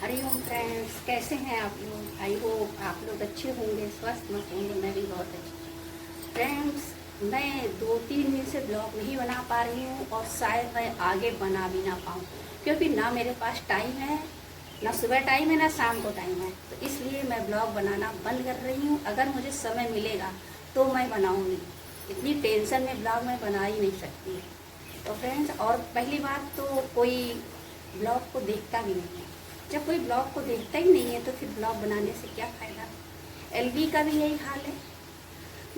Hariom friends, कैसे हैं आप लोग। आई होप आप लोग अच्छे होंगे, स्वस्थ मस्त होंगे। मैं भी बहुत अच्छी। फ्रेंड्स, मैं 2-3 दिन से ब्लॉग नहीं बना पा रही हूँ और शायद मैं आगे बना भी ना पाऊँ, क्योंकि ना मेरे पास टाइम है, ना सुबह टाइम है, ना शाम को टाइम है। तो इसलिए मैं ब्लॉग बनाना बंद कर रही हूँ। अगर मुझे समय मिलेगा तो मैं बनाऊँगी। इतनी टेंशन में ब्लॉग मैं बना ही नहीं सकती। तो फ्रेंड्स, और पहली बात तो कोई ब्लॉग को देखता भी नहीं है। जब कोई ब्लॉग को देखता ही नहीं है तो फिर ब्लॉग बनाने से क्या फ़ायदा। एलबी का भी यही हाल है।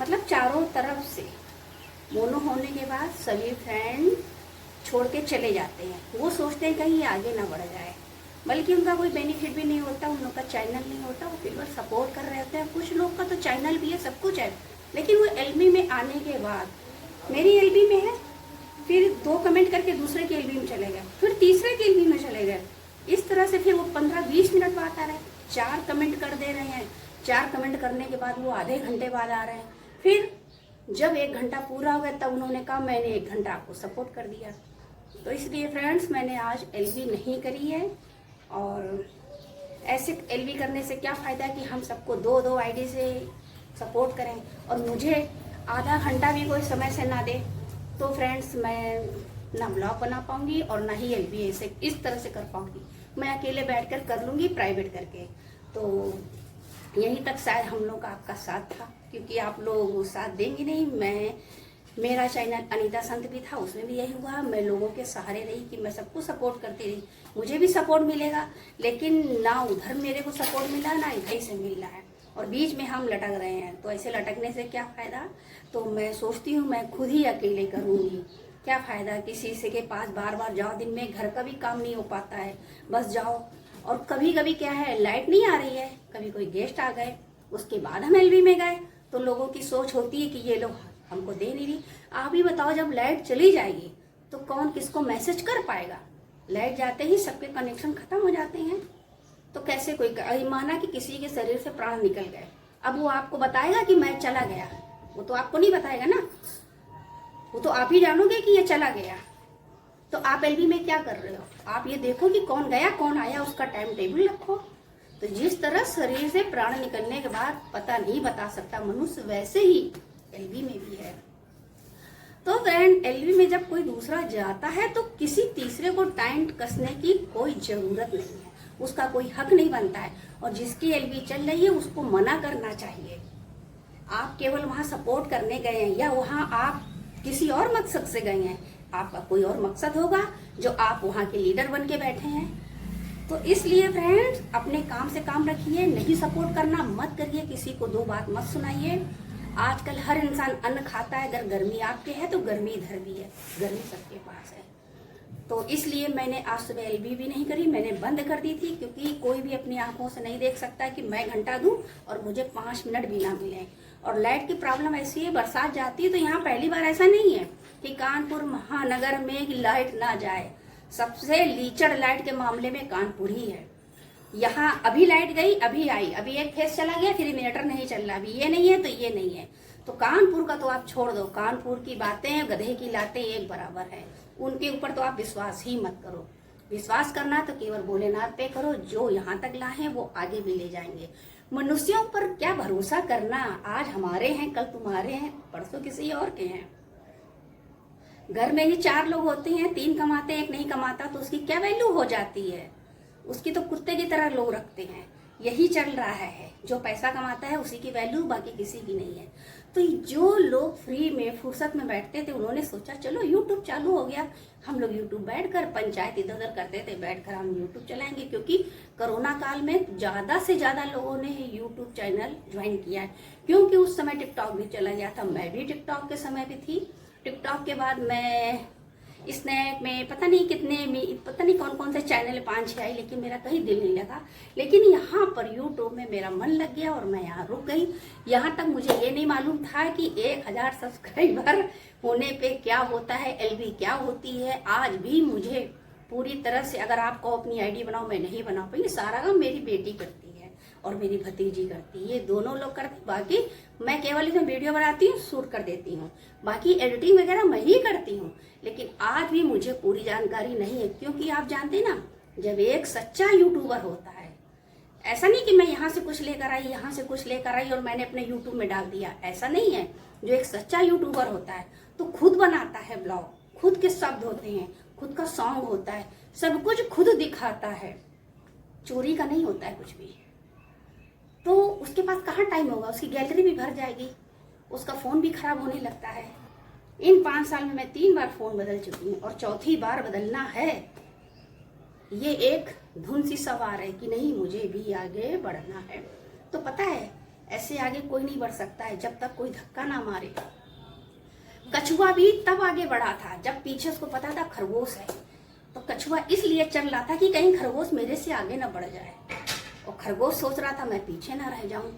मतलब चारों तरफ से मोनो होने के बाद सभी फ्रेंड छोड़ के चले जाते हैं। वो सोचते हैं कहीं आगे ना बढ़ जाए, बल्कि उनका कोई बेनिफिट भी नहीं होता, उन लोग का चैनल नहीं होता, वो फिर बस सपोर्ट कर रहे होते हैं। कुछ लोग का तो चैनल भी है, सब कुछ है, लेकिन वो एलबी में आने के बाद मेरी एलबी में है, फिर 2 कमेंट करके दूसरे के एलबी में चले गए, फिर तीसरे के एलबी में चले गए। इस तरह से फिर वो 15-20 मिनट बाद आ रहे हैं, 4 कमेंट कर दे रहे हैं। 4 कमेंट करने के बाद वो आधे घंटे बाद आ रहे हैं। फिर जब 1 घंटा पूरा हो गया तब उन्होंने कहा मैंने 1 घंटा आपको सपोर्ट कर दिया। तो इसलिए फ्रेंड्स, मैंने आज एलबी नहीं करी है। और ऐसे एलबी करने से क्या फ़ायदा कि हम सबको 2-2 आईडी से सपोर्ट करें और मुझे आधा घंटा भी कोई समय से ना दे, तो फ्रेंड्स मैं ना ब्लॉग बना पाऊंगी और ना ही एलबी ऐसे इस तरह से कर पाऊंगी। मैं अकेले बैठकर कर लूँगी प्राइवेट करके। तो यहीं तक शायद हम लोग का आपका साथ था, क्योंकि आप लोग साथ देंगे नहीं। मेरा चैनल अनीता संत भी था, उसमें भी यही हुआ। मैं लोगों के सहारे रही कि मैं सबको सपोर्ट करती रही, मुझे भी सपोर्ट मिलेगा, लेकिन ना उधर मेरे को सपोर्ट मिला ना इधर से मिल रहा है, और बीच में हम लटक रहे हैं। तो ऐसे लटकने से क्या फ़ायदा। तो मैं सोचती हूँ मैं खुद ही अकेले करूँगी। क्या फ़ायदा किसी से के पास बार बार जाओ, दिन में घर का भी काम नहीं हो पाता है, बस जाओ। और कभी कभी क्या है, लाइट नहीं आ रही है, कभी कोई गेस्ट आ गए, उसके बाद हम एलबी में गए, तो लोगों की सोच होती है कि ये लोग हमको दे नहीं रही। आप ही बताओ, जब लाइट चली जाएगी तो कौन किसको मैसेज कर पाएगा। लाइट जाते ही सबके कनेक्शन खत्म हो जाते हैं। तो कैसे कोई माना कि किसी के शरीर से प्राण निकल गए, अब वो आपको बताएगा कि मैं चला गया? वो तो आपको नहीं बताएगा ना, वो तो आप ही जानोगे कि ये चला गया। तो आप एलबी में क्या कर रहे हो, आप ये देखो कि कौन गया कौन आया, उसका टाइम टेबल रखो। तो जिस तरह शरीर से प्राण निकलने के बाद पता नहीं बता सकता मनुष्य, वैसे ही एलबी में भी है। तो फ्रेंड, एलबी में जब कोई दूसरा जाता है तो किसी तीसरे को टाइम कसने की कोई जरूरत नहीं है, उसका कोई हक नहीं बनता है। और जिसकी एलबी चल रही है उसको मना करना चाहिए। आप केवल वहां सपोर्ट करने गए हैं, या वहां आप किसी और मकसद से गए हैं, आपका कोई और मकसद होगा जो आप वहां के लीडर बन के बैठे हैं। तो इसलिए फ्रेंड्स, अपने काम से काम रखिए, नहीं सपोर्ट करना मत करिए, किसी को 2 बात मत सुनाइए। आजकल हर इंसान अन्न खाता है, अगर गर्मी आपके है तो गर्मी इधर भी है, गर्मी सबके पास है। तो इसलिए मैंने आज सुबह एलबी भी नहीं करी, मैंने बंद कर दी थी, क्योंकि कोई भी अपनी आंखों से नहीं देख सकता कि मैं घंटा दूं और मुझे 5 मिनट भी ना मिले। और लाइट की प्रॉब्लम ऐसी है, बरसात जाती है तो यहाँ पहली बार ऐसा नहीं है कि कानपुर महानगर में लाइट ना जाए। सबसे लीचड़ लाइट के मामले में कानपुर ही है। यहाँ अभी लाइट गई, अभी आई, अभी एक फेस चला गया, फिर इन्वर्टर नहीं चल रहा, अभी ये नहीं है तो ये नहीं है। तो कानपुर का तो आप छोड़ दो, कानपुर की बातें गधे की लातें एक बराबर है, उनके ऊपर तो आप विश्वास ही मत करो। विश्वास करना तो केवल भोलेनाथ पे करो, जो यहाँ तक लाए वो आगे भी ले जाएंगे। मनुष्यों पर क्या भरोसा करना, आज हमारे हैं कल तुम्हारे हैं, परसों किसी और के हैं। घर में ही 4 लोग होते हैं, 3 कमाते हैं, 1 नहीं कमाता, तो उसकी क्या वैल्यू हो जाती है। उसकी तो कुत्ते की तरह लोग रखते हैं। यही चल रहा है, जो पैसा कमाता है उसी की वैल्यू, बाकी किसी की नहीं है। तो जो लोग फ्री में फुर्सत में बैठते थे, उन्होंने सोचा चलो यूट्यूब चालू हो गया, हम लोग यूट्यूब बैठकर पंचायत इधर उधर करते थे, बैठकर हम यूट्यूब चलाएंगे। क्योंकि कोरोना काल में ज्यादा से ज्यादा लोगों ने यूट्यूब चैनल ज्वाइन किया है, क्योंकि उस समय टिकटॉक भी चला गया था। मैं भी टिकटॉक के समय भी थी। टिकटॉक के बाद मैं स्नैप में पता नहीं कितने में, पता नहीं कौन कौन से चैनल 5-6 आई, लेकिन मेरा कहीं दिल नहीं लगा। लेकिन यहाँ पर यूट्यूब में मेरा मन लग गया और मैं यहाँ रुक गई। यहाँ तक मुझे ये नहीं मालूम था कि 1000 सब्सक्राइबर होने पे क्या होता है, एलबी क्या होती है। आज भी मुझे पूरी तरह से, अगर आप कहो अपनी आईडी बनाओ, मैं नहीं बना पाई। सारा काम मेरी बेटी करती है और मेरी भतीजी करती है, ये दोनों लोग करते। बाकी मैं केवल इसमें वीडियो बनाती हूँ, शूट कर देती हूँ, बाकी एडिटिंग वगैरह मैं ही करती हूँ। लेकिन आज भी मुझे पूरी जानकारी नहीं है, क्योंकि आप जानते हैं ना, जब एक सच्चा यूट्यूबर होता है, ऐसा नहीं कि मैं यहाँ से कुछ लेकर आई, यहाँ से कुछ लेकर आई और मैंने अपने यूट्यूब में डाल दिया, ऐसा नहीं है। जो एक सच्चा यूट्यूबर होता है तो खुद बनाता है ब्लॉग, खुद के शब्द होते हैं, खुद का सॉन्ग होता है, सब कुछ खुद दिखाता है, चोरी का नहीं होता है कुछ भी। तो उसके पास कहाँ टाइम होगा, उसकी गैलरी भी भर जाएगी, उसका फ़ोन भी खराब होने लगता है। इन 5 साल में मैं 3 बार फ़ोन बदल चुकी हूँ और चौथी बार बदलना है। ये एक धुन सी सवार है कि नहीं, मुझे भी आगे बढ़ना है। तो पता है, ऐसे आगे कोई नहीं बढ़ सकता है जब तक कोई धक्का ना मारे। कछुआ भी तब आगे बढ़ा था जब पीछे उसको पता था खरगोश है। तो कछुआ इसलिए चल रहा था कि कहीं खरगोश मेरे से आगे ना बढ़ जाए, और खरगोश सोच रहा था मैं पीछे ना रह जाऊं।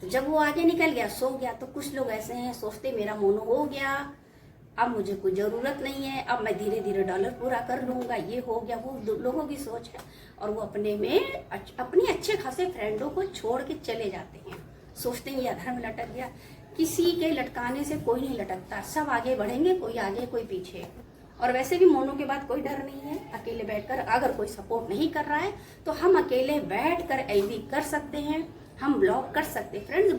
तो जब वो आगे निकल गया, सो गया। तो कुछ लोग ऐसे हैं, सोचते मेरा मोनो हो गया, अब मुझे कोई ज़रूरत नहीं है, अब मैं धीरे धीरे डॉलर पूरा कर लूँगा, ये हो गया। वो लोगों की सोच है, और वो अपने में अपने अच्छे खासे फ्रेंडों को छोड़ के चले जाते हैं। सोचते हैं ये अधर में लटक गया। किसी के लटकाने से कोई नहीं लटकता, सब आगे बढ़ेंगे, कोई आगे कोई पीछे। और वैसे भी मोनो के बाद कोई डर नहीं है। अकेले बैठकर अगर कोई सपोर्ट नहीं कर रहा है तो हम अकेले बैठकर एलबी कर सकते हैं, हम ब्लॉग कर सकते हैं। फ्रेंड्स,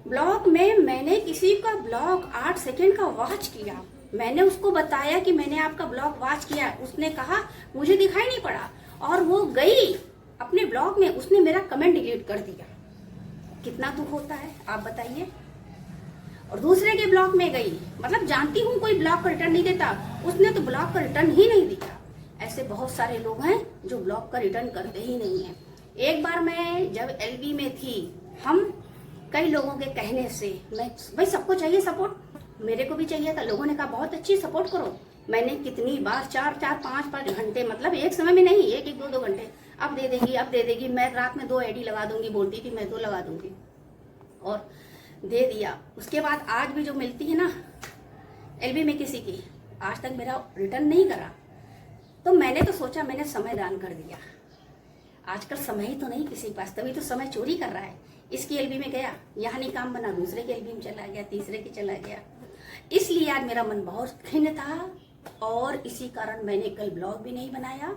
ब्लॉग में मैंने किसी का ब्लॉग 8 सेकंड का वॉच किया, मैंने उसको बताया कि मैंने आपका ब्लॉग वॉच किया, उसने कहा मुझे दिखाई नहीं पड़ा, और वो गई अपने ब्लॉग में, उसने मेरा कमेंट डिलीट कर दिया। कितना दुख होता है आप बताइए। और दूसरे के ब्लॉग में गई, मतलब जानती हूँ कोई ब्लॉग का रिटर्न नहीं देता, उसने तो ब्लॉग का रिटर्न ही नहीं दिया। ऐसे बहुत सारे लोग हैं जो ब्लॉग का रिटर्न करते ही नहीं है। एक बार मैं जब एलबी में थी, हम कई लोगों के कहने से, मैं भाई सबको चाहिए सपोर्ट, मेरे को भी चाहिए था, लोगों ने कहा बहुत अच्छी सपोर्ट करो। मैंने कितनी बार 4-4, 5-5 घंटे, मतलब एक समय में नहीं, 1-1, 2-2 घंटे, अब दे देगी, अब दे देगी। मैं रात में 2 आईडी लगा दूंगी, बोलती थी मैं 2 लगा दूंगी, और दे दिया। उसके बाद आज भी जो मिलती है ना एलबी में किसी की, आज तक मेरा रिटर्न नहीं करा। तो मैंने तो सोचा, मैंने समय दान कर दिया। आजकल समय ही तो नहीं किसी के पास, तभी तो समय चोरी कर रहा है। इसकी एलबी में गया, यहाँ नहीं काम बना, दूसरे के एलबी में चला गया, तीसरे की चला गया। इसलिए आज मेरा मन बहुत खिन्न था, और इसी कारण मैंने कल ब्लॉग भी नहीं बनाया,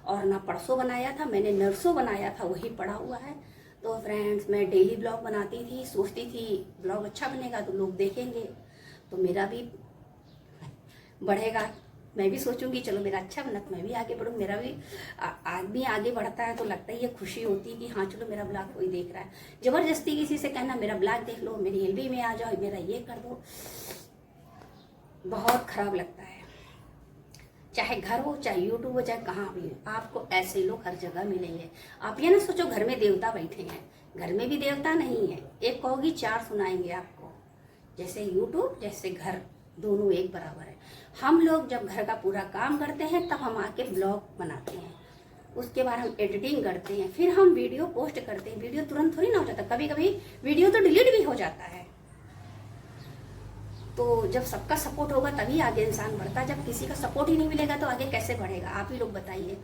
और ना परसों बनाया था, मैंने नरसों बनाया था, वही पड़ा हुआ है। तो फ्रेंड्स, मैं डेली ब्लॉग बनाती थी, सोचती थी ब्लॉग अच्छा बनेगा तो लोग देखेंगे, तो मेरा भी बढ़ेगा। मैं भी सोचूंगी चलो मेरा अच्छा बना तो मैं भी आगे बढ़ूँ। मेरा भी आदमी आगे बढ़ता है तो लगता ही है, खुशी होती है कि हाँ चलो मेरा ब्लॉग कोई देख रहा है। जबरदस्ती किसी से कहना मेरा ब्लॉग देख लो, मेरी एलबी में आ जाओ, मेरा ये कर दो, बहुत खराब लगता है। चाहे घर हो, चाहे यूट्यूब हो, चाहे कहाँ भी, आपको ऐसे लोग हर जगह मिलेंगे। आप ये ना सोचो घर में देवता बैठे हैं, घर में भी देवता नहीं है। एक कहोगी 4 सुनाएंगे आपको। जैसे यूट्यूब, जैसे घर, दोनों एक बराबर है। हम लोग जब घर का पूरा काम करते हैं तब हम आके ब्लॉग बनाते हैं, उसके बाद हम एडिटिंग करते हैं, फिर हम वीडियो पोस्ट करते हैं। वीडियो तुरंत थोड़ी ना हो जाता, कभी कभी वीडियो तो डिलीट भी हो जाता है। तो जब सबका सपोर्ट होगा तभी आगे इंसान बढ़ता है। जब किसी का सपोर्ट ही नहीं मिलेगा तो आगे कैसे बढ़ेगा, आप ही लोग बताइए।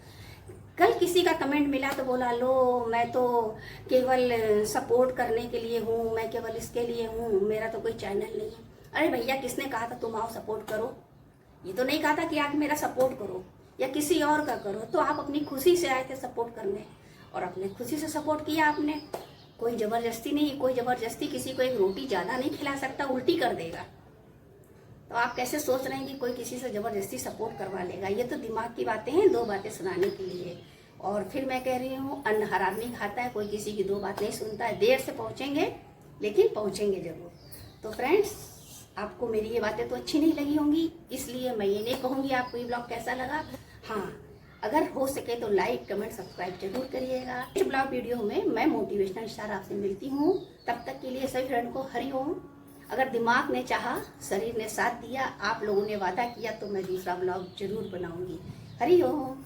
कल किसी का कमेंट मिला तो बोला, लो मैं तो केवल सपोर्ट करने के लिए हूँ, मैं केवल इसके लिए हूँ, मेरा तो कोई चैनल नहीं है। अरे भैया, किसने कहा था तुम आओ सपोर्ट करो? ये तो नहीं कहा था कि आके मेरा सपोर्ट करो या किसी और का करो। तो आप अपनी खुशी से आए थे सपोर्ट करने, और अपने खुशी से सपोर्ट किया आपने। कोई जबरदस्ती नहीं, कोई जबरदस्ती किसी को एक रोटी ज़्यादा नहीं खिला सकता, उल्टी कर देगा। तो आप कैसे सोच रहे हैं कि कोई किसी से ज़बरदस्ती सपोर्ट करवा लेगा? ये तो दिमाग की बातें हैं, 2 बातें सुनाने के लिए। और फिर मैं कह रही हूँ, अन्न हर आदमी खाता है, कोई किसी की 2 बात नहीं सुनता है। देर से पहुँचेंगे लेकिन पहुँचेंगे ज़रूर। तो फ्रेंड्स, आपको मेरी ये बातें तो अच्छी नहीं लगी होंगी, इसलिए मैं ये नहीं कहूँगी आपको ये ब्लॉग कैसा लगा। हाँ, अगर हो सके तो लाइक, कमेंट, सब्सक्राइब जरूर करिएगा। इस ब्लॉग वीडियो में मैं मोटिवेशनल स्टार आपसे मिलती हूँ। तब तक के लिए सभी फ्रेंड को हरि ओम। अगर दिमाग ने चाहा, शरीर ने साथ दिया, आप लोगों ने वादा किया, तो मैं दूसरा ब्लॉग जरूर बनाऊंगी। हरि ओम।